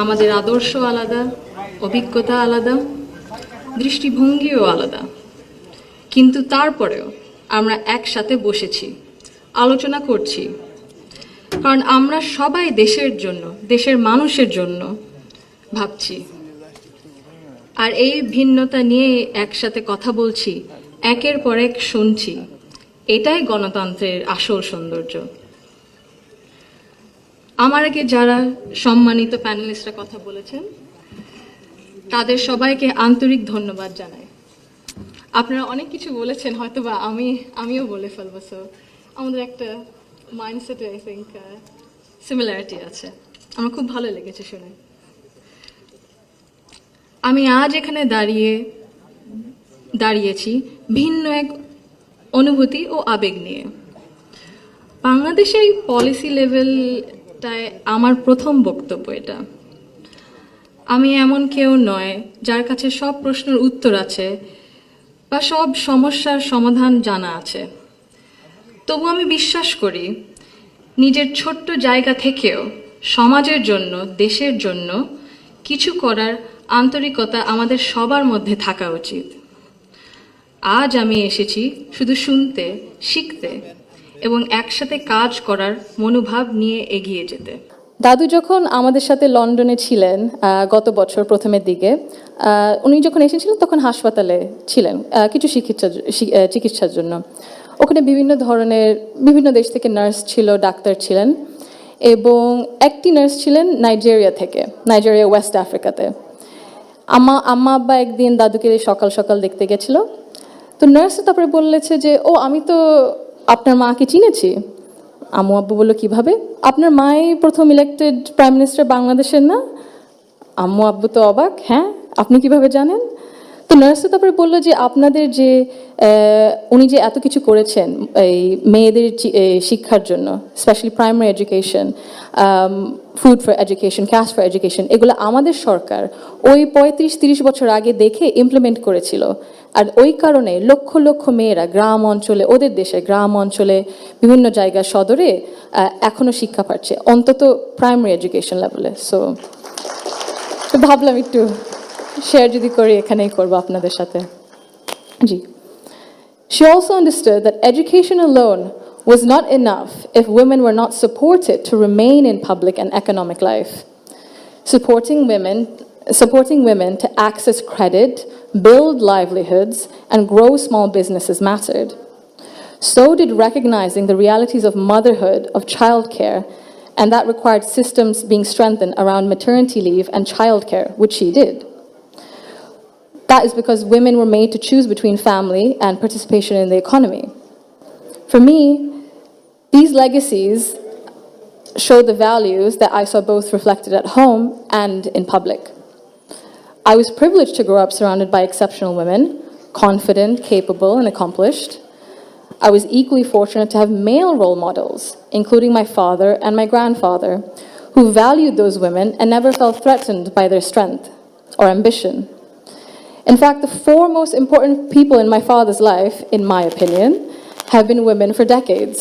আমাদের আদর্শ আলাদা, অভিজ্ঞতা আলাদা, দৃষ্টিভঙ্গিও আলাদা, কিন্তু তারপরেও আমরা একসাথে বসেছি, আলোচনা করছি, কারণ আমরা সবাই দেশের জন্য, দেশের মানুষের জন্য ভাবছি। আর এই ভিন্নতা নিয়ে একসাথে কথা বলছি, একের পর এক শুনছি, এটাই গণতন্ত্রের আসল সৌন্দর্য। আমার আগে যারা সম্মানিত প্যানেলিস্টরা কথা বলেছেন, তাদের সবাইকে আন্তরিক ধন্যবাদ জানাই। আপনারা অনেক কিছু বলেছেন, হয়তো বা আমিও বলে ফেলবো, সো আমাদের একটা মাইন্ডসেটে আই থিঙ্ক সিমিলারিটি আছে। আমার খুব ভালো লেগেছে শুনে। আমি আজ এখানে দাঁড়িয়েছি ভিন্ন এক অনুভূতি ও আবেগ নিয়ে। বাংলাদেশে এই পলিসি লেভেলটায় আমার প্রথম বক্তব্য এটা। আমি এমন কেউ নয় যার কাছে সব প্রশ্নের উত্তর আছে বা সব সমস্যার সমাধান জানা আছে। তবু আমি বিশ্বাস করি নিজের ছোট্ট জায়গা থেকেও সমাজের জন্য, দেশের জন্য কিছু করার আন্তরিকতা আমাদের সবার মধ্যে থাকা উচিত। আজ আমি এসেছি শুধু শুনতে, শিখতে এবং একসাথে কাজ করার মনোভাব নিয়ে এগিয়ে যেতে। দাদু যখন আমাদের সাথে লন্ডনে ছিলেন গত বছর প্রথমের দিকে, উনি যখন এসেছিলেন তখন হাসপাতালে ছিলেন কিছু চিকিৎসার জন্য। ওখানে বিভিন্ন দেশ থেকে নার্স ছিল, ডাক্তার ছিলেন, এবং একটি নার্স ছিলেন নাইজেরিয়া ওয়েস্ট আফ্রিকাতে। আম্মা আব্বা একদিন দাদুকে সকাল সকাল দেখতে গেছিল। তো নার্স তারপরে বলেছে যে, ও আমি তো আপনার মাকে চিনেছি। আম্মু আব্বু বললো, কিভাবে? আপনার মাই প্রথম ইলেক্টেড প্রাইম মিনিস্টার বাংলাদেশের না? আম্মু আব্বু তো অবাক, হ্যাঁ আপনি কিভাবে জানেন? তো নার্স তারপরে বললো যে আপনাদের যে উনি যে এত কিছু করেছেন এই মেয়েদের শিক্ষার জন্য, specially primary education, food for education, cash for education, এগুলো আমাদের সরকার ওই 35-30 বছর আগে দেখে ইমপ্লিমেন্ট করেছিল। আর ওই কারণে লক্ষ লক্ষ মেয়েরা গ্রাম অঞ্চলে, ওদের দেশে গ্রাম অঞ্চলে বিভিন্ন জায়গায় সদরে এখনো শিক্ষা পাচ্ছে, অন্তত প্রাইমারি এডুকেশন লেভেলে। সো ভাবলাম একটু শেয়ার যদি করি, এখানেই করবো আপনাদের সাথে। জি। She also understood that education alone was not enough if women were not supported to remain in public and economic life. Supporting women to access credit, build livelihoods, and grow small businesses mattered. So did recognizing the realities of motherhood, of childcare, and that required systems being strengthened around maternity leave and childcare, which she did. That is because women were made to choose between family and participation in the economy. For me, these legacies show the values that I saw both reflected at home and in public. I was privileged to grow up surrounded by exceptional women, confident, capable, and accomplished. I was equally fortunate to have male role models, including my father and my grandfather, who valued those women and never felt threatened by their strength or ambition. In fact, the four most important people in my father's life, in my opinion, have been women for decades.